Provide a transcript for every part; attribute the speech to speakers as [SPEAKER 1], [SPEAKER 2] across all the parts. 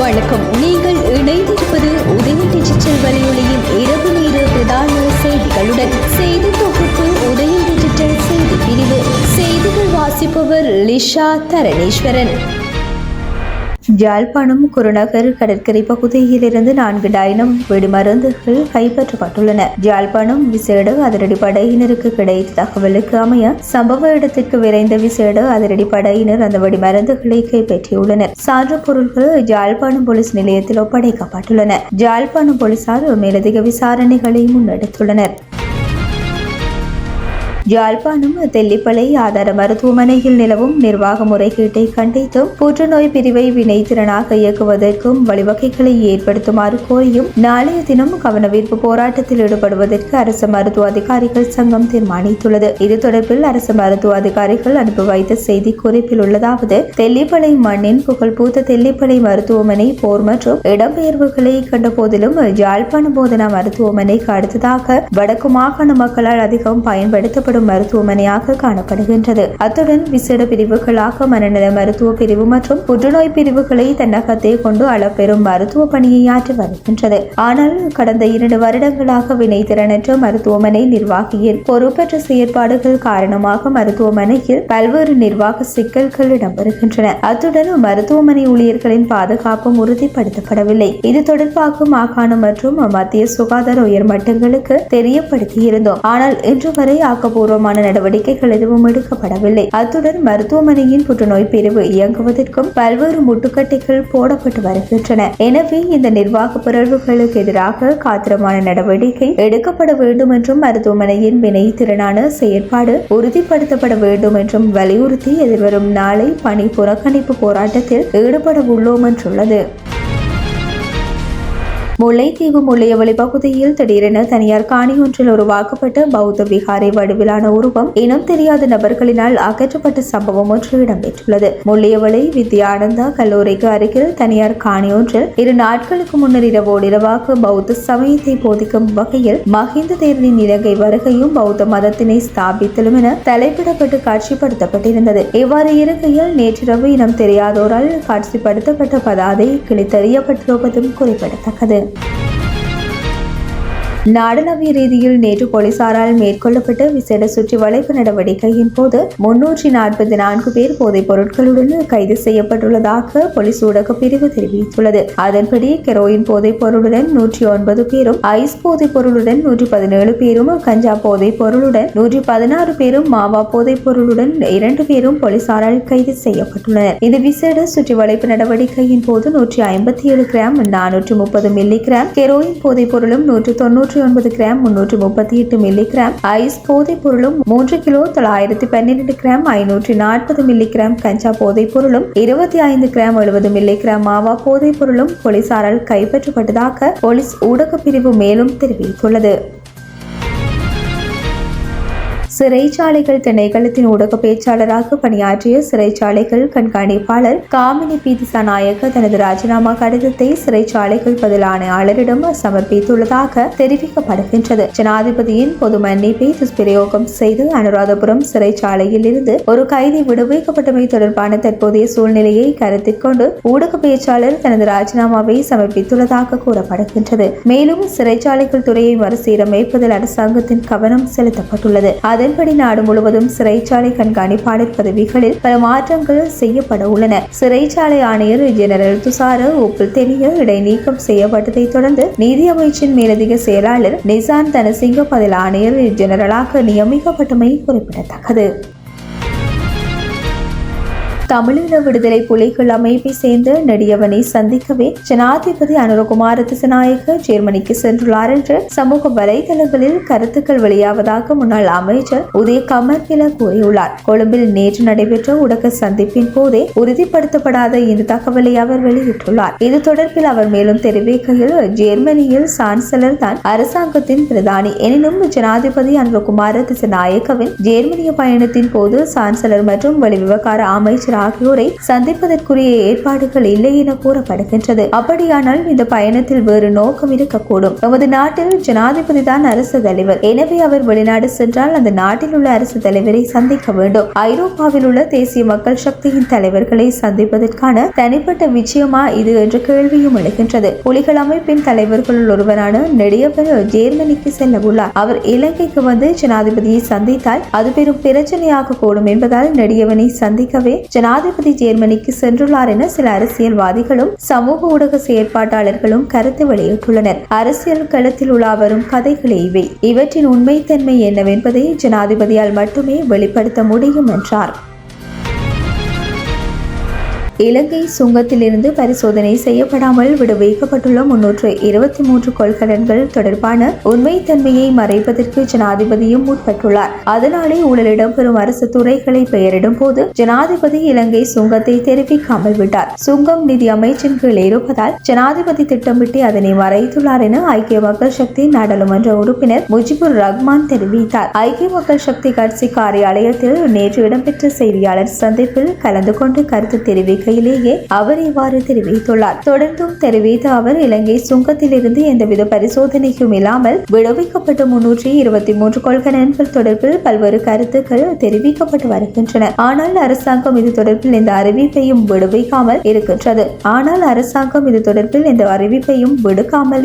[SPEAKER 1] வணக்கம். நீங்கள் இணைந்திருப்பது உதய டிஜிட்டல் வலையொலியின் இரவு நேர பிரதான செய்திகளுடன். செய்தி தொகுப்பு உதய டிஜிட்டல் செய்தி பிரிவு. செய்திகள் வாசிப்பவர் லிஷா தரணேஸ்வரன். யாழ்ப்பாணம் குருநகர் கடற்கரை பகுதியிலிருந்து 4 டைனம் வெடிமருந்துகள் கைப்பற்றப்பட்டுள்ளன. யாழ்ப்பாணம் விசேட அதிரடிப்படையினருக்கு கிடைத்த தகவலுக்கு அமைய சம்பவ இடத்திற்கு விரைந்த விசேட அதிரடிப்படையினர் அந்த வெடிமருந்துகளை கைப்பற்றியுள்ளனர். சான்று பொருட்கள் யாழ்ப்பாணம் போலீஸ் நிலையத்தில் ஒப்படைக்கப்பட்டுள்ளன. யாழ்ப்பாணம் போலீசார் மேலதிக விசாரணைகளை முன்னெடுத்துள்ளனர். யாழ்ப்பாணம் தெல்லிப்பளை ஆதார மருத்துவமனையில் நிலவும் நிர்வாக முறைகேட்டை கண்டித்தும் புற்றுநோய் பிரிவை வினைத்திறனாக இயக்குவதற்கும் வழிவகைகளை ஏற்படுத்துமாறு கோரியும் நாளைய தினம் கவனவீர்ப்பு போராட்டத்தில் ஈடுபடுவதற்கு அரசு மருத்துவ அதிகாரிகள் சங்கம் தீர்மானித்துள்ளது. இது தொடர்பில் அரசு மருத்துவ அதிகாரிகள் அனுப்பி வைத்த செய்தி குறிப்பில் உள்ளதாவது: தெல்லிப்பளை மண்ணின் புகழ்பூத்த தெல்லிப்பளை மருத்துவமனை போர் மற்றும் இடம்பெயர்வுகளை கண்ட போதிலும் யாழ்ப்பாணம் போதனா மருத்துவமனைக்கு அடுத்ததாக வடக்கு மாகாண மக்களால் அதிகம் பயன்படுத்தப்படும் மருத்துவமனையாக காணப்படுகின்றது. அத்துடன் விசேட பிரிவுகளாக மனநல மருத்துவ பிரிவு மற்றும் புற்றுநோய் பிரிவுகளை தன்னகத்தை கொண்டு அளப்பெரும் மருத்துவ பணியை ஆற்றி வருகின்றது. ஆனால் கடந்த 2 வருடங்களாக வினைத்திறனற்ற மருத்துவமனை நிர்வாகியின் பொறுப்பற்ற செயற்பாடுகள் காரணமாக மருத்துவமனையில் பல்வேறு நிர்வாக சிக்கல்கள் இடம்பெறுகின்றன. அத்துடன் மருத்துவமனை ஊழியர்களின் பாதுகாப்பும் உறுதிப்படுத்தப்படவில்லை. இது தொடர்பாக மாகாணம் மற்றும் மத்திய சுகாதார உயர்மட்டங்களுக்கு தெரியப்படுத்தியிருந்தோம். ஆனால் இன்று வரை ஆக்கப்பூர்வமான நடவடிக்கைகள் எதுவும் எடுக்கப்படவில்லை. அத்துடன் மருத்துவமனையின் புற்றுநோய் பிரிவு இயங்குவதற்கும் பல்வேறு முட்டுக்கட்டைகள் போடப்பட்டு வருகின்றன. எனவே இந்த நிர்வாக பிறழ்வுகளுக்கு எதிராக காத்திரமான நடவடிக்கை எடுக்கப்பட வேண்டும் என்றும் மருத்துவமனையின் வினைத்திறனான செயற்பாடு உறுதிப்படுத்தப்பட வேண்டும் என்றும் வலியுறுத்தி எதிர்வரும் நாளை பணி புறக்கணிப்பு போராட்டத்தில் ஈடுபட உள்ளோம் என்றுள்ளது. முல்லைத்தீவு முள்ளியவளி பகுதியில் திடீரென தனியார் காணி ஒன்றில் உருவாக்கப்பட்ட பௌத்த விகாரை வடிவிலான உருவம் இனம் தெரியாத நபர்களினால் அகற்றப்பட்ட சம்பவம் ஒன்று இடம்பெற்றுள்ளது. முள்ளியவளி வித்யானந்தா கல்லூரிக்கு அருகில் தனியார் காணி ஒன்றில் 2 நாட்களுக்கு முன்னர் இரவோடு இரவாக பௌத்த சமயத்தை போதிக்கும் வகையில் மஹிந்த தேரரின் இலங்கை வருகையும் பௌத்த மதத்தினை ஸ்தாபித்தலும் என தலைப்பிடப்பட்டு காட்சிப்படுத்தப்பட்டிருந்தது. இவ்வாறு இருக்கையில் நேற்றிரவு இனம் தெரியாதோரால் காட்சிப்படுத்தப்பட்ட பதாதை கிழித்தெறியப்பட்டிருப்பதும் குறிப்பிடத்தக்கது. நாடளாவிய ரீதியில் நேற்று போலீசாரால் மேற்கொள்ளப்பட்ட விசேட சுற்றி வளைப்பு நடவடிக்கையின் போது 344 பேர் போதைப் பொருட்களுடன் கைது செய்யப்பட்டுள்ளதாக போலீஸ் ஊடக பிரிவு தெரிவித்துள்ளது. அதன்படி கெரோயின் போதைப் பொருளுடன் 109 பேரும், ஐஸ் போதைப் பொருளுடன் 117 பேரும், கஞ்சா போதைப் பொருளுடன் 116 பேரும், மாவா போதைப் பொருளுடன் 2 பேரும் போலீசாரால் கைது செய்யப்பட்டுள்ளனர். இது விசேட சுற்றி வளைப்பு நடவடிக்கையின் போது 157 கிராம் 430 மில்லி கிராம் கெரோயின் போதைப் பொருளும் 199 கிராம் 338 மில்லி கிராம் ஐஸ் போதைப் பொருளும் 3 கிலோ 912 கிராம் 540 மில்லி கிராம் கஞ்சா போதைப் பொருளும் 25 கிராம் 70 மில்லி கிராம் மாவா போதைப் பொருளும் போலீசாரால் கைப்பற்றப்பட்டதாக போலீஸ் ஊடக பிரிவு மேலும் தெரிவித்துள்ளது. சிறைச்சாலைகள் திணைக்களத்தின் ஊடக பேச்சாளராக பணியாற்றிய சிறைச்சாலைகள் கண்காணிப்பாளர் காமினி பீதிசாநாயக்க தனது ராஜினாமா கடிதத்தை சிறைச்சாலைகள் பதில் ஆணையாளரிடம் சமர்ப்பித்துள்ளதாக தெரிவிக்கப்படுகின்றது. ஜனாதிபதியின் பொது மன்னிப்பை துஷ்பிரயோகம் செய்து அனுராதபுரம் சிறைச்சாலையில் இருந்து ஒரு கைதி விடுவிக்கப்பட்டமை தொடர்பான தற்போதைய சூழ்நிலையை கருத்தில் கொண்டு ஊடக பேச்சாளர் தனது ராஜினாமாவை சமர்ப்பித்துள்ளதாக கூறப்படுகின்றது. மேலும் சிறைச்சாலைகள் துறையை மறுசீரமைப்பதில் அரசாங்கத்தின் கவனம் செலுத்தப்பட்டுள்ளது. அதன்படி நாடு முழுவதும் சிறைச்சாலை கண்காணிப்பாளர் பதவிகளில் பல மாற்றங்கள் செய்யப்பட உள்ளன. சிறைச்சாலை ஆணையர் ஜெனரல் துஷார உப்புல்தெனிய இடைநீக்கம் செய்யப்பட்டதை தொடர்ந்து நீதி அமைச்சின் மேலதிக செயலாளர் நிசான் தனசிங்க பதில் ஆணையர் ஜெனரலாக நியமிக்கப்பட்டமை குறிப்பிடத்தக்கது. தமிழீழ விடுதலை புலிகள் அமைப்பை சேர்ந்த நெடியவனை சந்திக்கவே ஜனாதிபதி அனுரகுமார திசாநாயக்க ஜெர்மனிக்கு சென்றுள்ளார் என்று சமூக வலைதளங்களில் கருத்துக்கள் வெளியாவதாக முன்னாள் அமைச்சர் உதய கமர்பில கூறியுள்ளார். கொழும்பில் நேற்று நடைபெற்ற ஊடக சந்திப்பின் போதே உறுதிப்படுத்தப்படாத இந்த தகவலை அவர் வெளியிட்டுள்ளார். இது தொடர்பில் அவர் மேலும் தெரிவிக்கையில், ஜெர்மனியில் சான்சலர் தான் அரசாங்கத்தின் பிரதானி. எனினும் ஜனாதிபதி அனுரகுமார திசாநாயக்கவின் ஜெர்மனிய பயணத்தின் போது சான்சலர் மற்றும் வெளிவிவகார அமைச்சர் ஆகியோரை சந்திப்பதற்குரிய ஏற்பாடுகள் இல்லை என கூறப்படுகின்றது. அப்படியானால் இந்த பயணத்தில் வேறு நோக்கம் இருக்கக்கூடும். நமது நாட்டில் ஜனாதிபதி தான் அரசு தலைவர். எனவே அவர் வெளிநாடு சென்றால் அந்த நாட்டில் உள்ள அரசு தலைவரை சந்திக்க வேண்டும். ஐரோப்பாவில் உள்ள தேசிய மக்கள் சக்தியின் தலைவர்களை சந்திப்பதற்கான தனிப்பட்ட விஷயமா இது என்ற கேள்வியும் எழுகின்றது. புலிகள் அமைப்பின் தலைவர்களுள் ஒருவரான நெடியவர் ஜெர்மனிக்கு செல்ல உள்ளார். அவர் இலங்கைக்கு வந்து ஜனாதிபதியை சந்தித்தால் அது பெரும் பிரச்சனையாக கூடும் என்பதால் நெடியவனை சந்திக்கவே ஜனாதிபதி ஜெர்மனிக்கு சென்றுள்ளார் என சில அரசியல்வாதிகளும் சமூக ஊடக செயற்பாட்டாளர்களும் கருத்து வெளியிட்டுள்ளனர். அரசியல் களத்தில் உலா வரும் கதைகளே இவை. இவற்றின் உண்மைத்தன்மை என்னவென்பதை ஜனாதிபதியால் மட்டுமே வெளிப்படுத்த முடியும் என்றார். இலங்கை சுங்கத்திலிருந்து பரிசோதனை செய்யப்படாமல் விடுவிக்கப்பட்டுள்ள 323 கொள்கலன்கள் தொடர்பான உண்மைத்தன்மையை மறைப்பதற்கு ஜனாதிபதியும் முற்பட்டுள்ளார். அதனாலே ஊழல் இடம்பெறும் அரசு துறைகளை பெயரிடும் போது ஜனாதிபதி இலங்கை சுங்கத்தை தெரிவிக்காமல் விட்டார். சுங்கம் நிதி அமைச்சின் கீழ் இருப்பதால் ஜனாதிபதி திட்டமிட்டு அதனை மறைத்துள்ளார் என ஐக்கிய மக்கள் சக்தி நாடாளுமன்ற உறுப்பினர் முஜிபுர் ரஹ்மான் தெரிவித்தார். ஐக்கிய மக்கள் சக்தி கட்சி காரியாலயத்தில் நேற்று இடம்பெற்ற செய்தியாளர் சந்திப்பில் கலந்து கொண்டு கருத்து தெரிவிக்க அவர் இவ்வாறு தெரிவித்துள்ளார். தொடர்ந்தும் தெரிவித்த அவர் இலங்கை சுங்கத்திலிருந்து எந்தவித பரிசோதனையும் இல்லாமல் விடுவிக்கப்பட்ட 323 கொள்கலன்கள் தொடர்பில் பல்வேறு கருத்துக்கள் தெரிவிக்கப்பட்டு வருகின்றன. ஆனால் அரசாங்கம் இது தொடர்பில் இந்த அறிவிப்பையும் விடுவிக்காமல்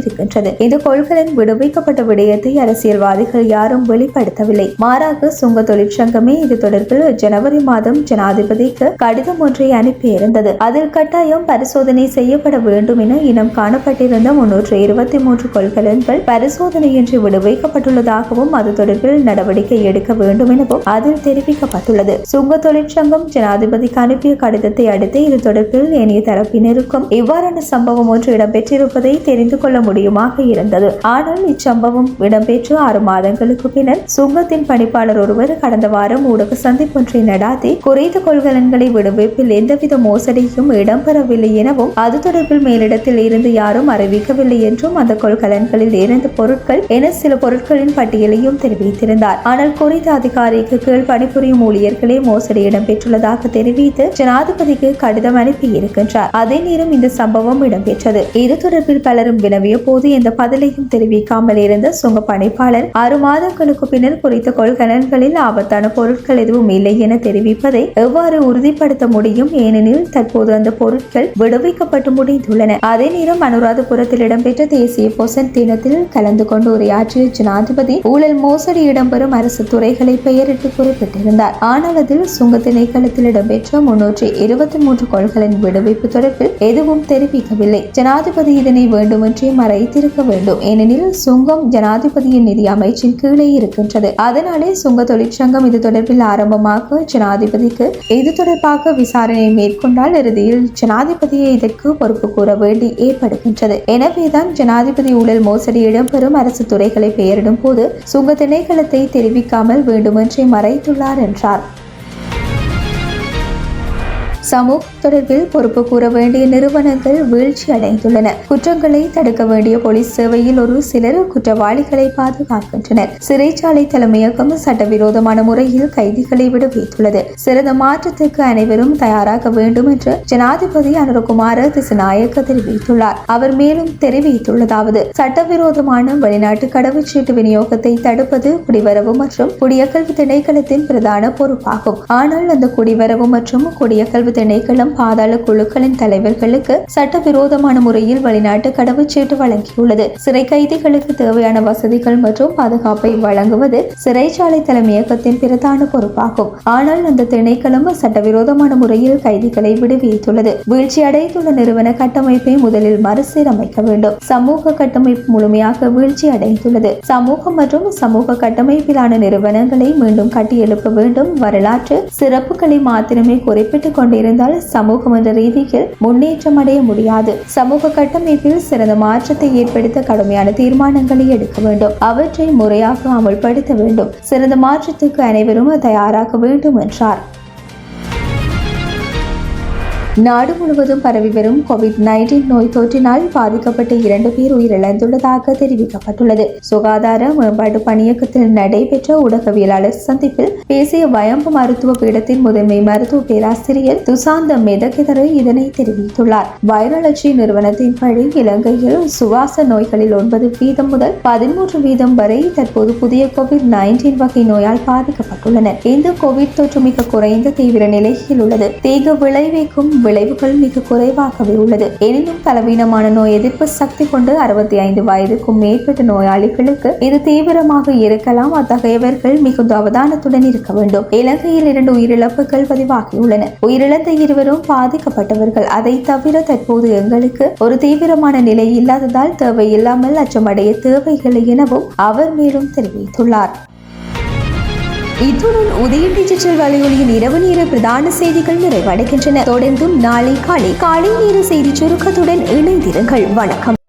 [SPEAKER 1] இருக்கின்றது. இந்த கொள்கலன் விடுவிக்கப்பட்ட விடயத்தை அரசியல்வாதிகள் யாரும் வெளிப்படுத்தவில்லை. மாறாக சுங்க தொழிற்சங்கமே இது தொடர்பில் ஜனவரி மாதம் ஜனாதிபதிக்கு கடிதம் ஒன்றை அனுப்பியிருந்தது. அதில் கட்டாயம் பரிசோதனை செய்யப்பட வேண்டும் என இனம் காணப்பட்டிருந்த 323 கொள்கலன்கள் பரிசோதனையின்றி விடுவிக்கப்பட்டுள்ளதாகவும் அது தொடர்பில் நடவடிக்கை எடுக்க வேண்டும் எனவும் அதில் தெரிவிக்கப்பட்டுள்ளது. சுங்க தொழிற்சங்கம் ஜனாதிபதிக்கு அனுப்பிய கடிதத்தை அடுத்து இது தொடர்பில் ஏனைய தரப்பினருக்கும் இவ்வாறான சம்பவம் ஒன்று இடம்பெற்றிருப்பதை தெரிந்து கொள்ள முடியுமாக இருந்தது. ஆனால் இச்சம்பவம் இடம்பெற்று 6 மாதங்களுக்கு பின்னர் சுங்கத்தின் பணிப்பாளர் ஒருவர் கடந்த வாரம் ஊடக சந்திப்பொன்றை நடாத்தி குறித்த கொள்கலன்களை விடுவிப்பில் எந்தவித மோசடியும் இடம்பெறவில்லை எனவும் அது தொடர்பில் மேலிடத்தில் இருந்து யாரும் அறிவிக்கவில்லை என்றும் அந்த கொள்கலன்களில் இருந்து பொருட்கள் என சில பொருட்களின் பட்டியலையும் தெரிவித்திருந்தார். ஆனால் குறித்த அதிகாரிக்கு கீழ் பணிபுரியும் ஊழியர்களே மோசடி இடம்பெற்றுள்ளதாக தெரிவித்து ஜனாதிபதிக்கு கடிதம் அனுப்பியிருக்கின்றார். அதே நேரம் இந்த சம்பவம் இடம்பெற்றது. இது தொடர்பில் பலரும் வினவிய போது எந்த பதிலையும் தெரிவிக்காமல் இருந்த சுங்க பணிப்பாளர் 6 மாதங்களுக்கு பின்னர் குறித்த கொள்கலன்களில் ஆபத்தான பொருட்கள் எதுவும் இல்லை என தெரிவிப்பதை எவ்வாறு உறுதிப்படுத்த முடியும்? ஏனெனில் தற்போது அந்த பொருட்கள் விடுவிக்கப்பட்டு முடிந்துள்ளன. அதே நேரம் அனுராதபுரத்தில் இடம்பெற்ற தேசிய பொசன் தினத்தில் கலந்து கொண்டு உரையாற்றிய ஜனாதிபதி ஊழல் மோசடி இடம்பெறும் அரசு துறைகளை பெயரிட்டு குறிப்பிட்டிருந்தார். ஆனால் அதில் சுங்க திணைக்களத்தில் இடம்பெற்ற 323 கொள்கலன் விடுவிப்பு தொடர்பில் எதுவும் தெரிவிக்கவில்லை. ஜனாதிபதி இதனை வேண்டுமென்றே மறைத்திருக்க வேண்டும். ஏனெனில் சுங்கம் ஜனாதிபதியின் நிதி அமைச்சின் கீழே இருக்கின்றது. அதனாலே சுங்க தொழிற்சங்கம் இது தொடர்பில் ஆரம்பமாக ஜனாதிபதிக்கு இது தொடர்பாக விசாரணை மேற்கொண்டால் இறுதியில் ஜனாதிபதியை இதற்கு பொறுப்பு கூற வேண்டி ஏற்படுகின்றது. எனவேதான் ஜனாதிபதி ஊழல் மோசடி இடம்பெறும் அரசு துறைகளை பெயரிடும் போது சுங்க திணைக்களத்தை தெரிவிக்காமல் வேண்டுமென்றே மறைத்துள்ளார் என்றார். சமூக தொடர்பில் பொறுப்பு கூற வேண்டிய நிறுவனங்கள் வீழ்ச்சி அடைந்துள்ளன. குற்றங்களை தடுக்க வேண்டிய போலீஸ் சேவையில் ஒரு சிலர் குற்றவாளிகளை பாதுகாக்கின்றனர். சிறைச்சாலை தலைமையகம் சட்டவிரோதமான முறையில் கைதிகளை விடுவித்துள்ளது. சிறந்த மாற்றத்துக்கு அனைவரும் தயாராக வேண்டும் என்று ஜனாதிபதி அனுரகுமார திசுநாயக்க தெரிவித்துள்ளார். அவர் மேலும் தெரிவித்துள்ளதாவது: சட்டவிரோதமான வெளிநாட்டு கடவுச்சீட்டு விநியோகத்தை தடுப்பது குடிவரவு மற்றும் குடியகல்வு திணைக்களத்தின் பிரதான பொறுப்பாகும். ஆனால் அந்த குடிவரவு மற்றும் குடியகல்வு திணைக்களம் பாதாள குழுக்களின் தலைவர்களுக்கு சட்டவிரோதமான முறையில் வெளிநாட்டு கடவுச்சீட்டு வழங்கியுள்ளது. சிறை கைதிகளுக்கு தேவையான வசதிகள் மற்றும் பாதுகாப்பை வழங்குவது சிறைச்சாலை தலைமையகத்தின் பிரதான பொறுப்பாகும். ஆனால் அந்த திணைக்களம் சட்டவிரோதமான முறையில் கைதிகளை விடுவித்துள்ளது. வீழ்ச்சி அடைந்துள்ள நிறுவன கட்டமைப்பை முதலில் மறுசீரமைக்க வேண்டும். சமூக கட்டமைப்பு முழுமையாக வீழ்ச்சி அடைந்துள்ளது. சமூகம் மற்றும் சமூக கட்டமைப்பிலான நிறுவனங்களை மீண்டும் கட்டியெழுப்ப வேண்டும். வரலாற்று சிறப்புகளை மாத்திரமே குறிப்பிட்டுக் கொண்டிருந்தால் சமூகம் என்ற ரீதியில் முன்னேற்றம் அடைய முடியாது. சமூக கட்டமைப்பில் சிறந்த மாற்றத்தை ஏற்படுத்த கடுமையான தீர்மானங்களை எடுக்க வேண்டும். அவற்றை முறையாக அமல்படுத்த வேண்டும். சிறந்த மாற்றத்துக்கு அனைவரும் தயாராக வேண்டும் என்றார். நாடு முழுவதும் பரவி வரும் COVID-19 நோய் தொற்றினால் பாதிக்கப்பட்ட 2 பேர் உயிரிழந்துள்ளதாக தெரிவிக்கப்பட்டுள்ளது. சுகாதார மேம்பாட்டு பணியகத்தில் நடைபெற்ற ஊடகவியலாளர் சந்திப்பில் பேசிய வயம்பு மருத்துவ பீடத்தின் முதன்மை மருத்துவ பேராசிரியர் துசாந்த மெதகெதர இதனை தெரிவித்துள்ளார். வைரலஜி நிறுவனத்தின்படி இலங்கையில் சுவாச நோய்களில் 9% முதல் 13% வரை தற்போது புதிய COVID-19 வகை நோயால் பாதிக்கப்பட்டுள்ளனர். இந்த கோவிட் தொற்று மிக குறைந்த தீவிர நிலையில் உள்ளது. தீங்கு விளைவிக்கும் விளைவுகள் மிக குறைவாகவே உள்ளது. எனினும் பலவீனமான நோய் எதிர்ப்பு சக்தி கொண்டு 65 வயதுக்கும் மேற்பட்ட நோயாளிகளுக்கு இது தீவிரமாக இருக்கலாம். அத்தகையவர்கள் மிகுந்த அவதானத்துடன் இருக்க வேண்டும். இலங்கையில் 2 உயிரிழப்புகள் பதிவாகியுள்ளன. உயிரிழந்த 2 பாதிக்கப்பட்டவர்கள். அதை தவிர தற்போது எங்களுக்கு ஒரு தீவிரமான நிலை இல்லாததால் தேவையில்லாமல் அச்சமடைய தேவையில்லை எனவும் அவர் மேலும் தெரிவித்துள்ளார். இத்துடன் உதயம் டிஜிட்டல் வலையொலியின் இரவு நேர பிரதான செய்திகள் நிறைவடைகின்றன. தொடர்ந்தும் நாளை காலை நேர செய்தி சுருக்கத்துடன் இணைந்திருங்கள். வணக்கம்.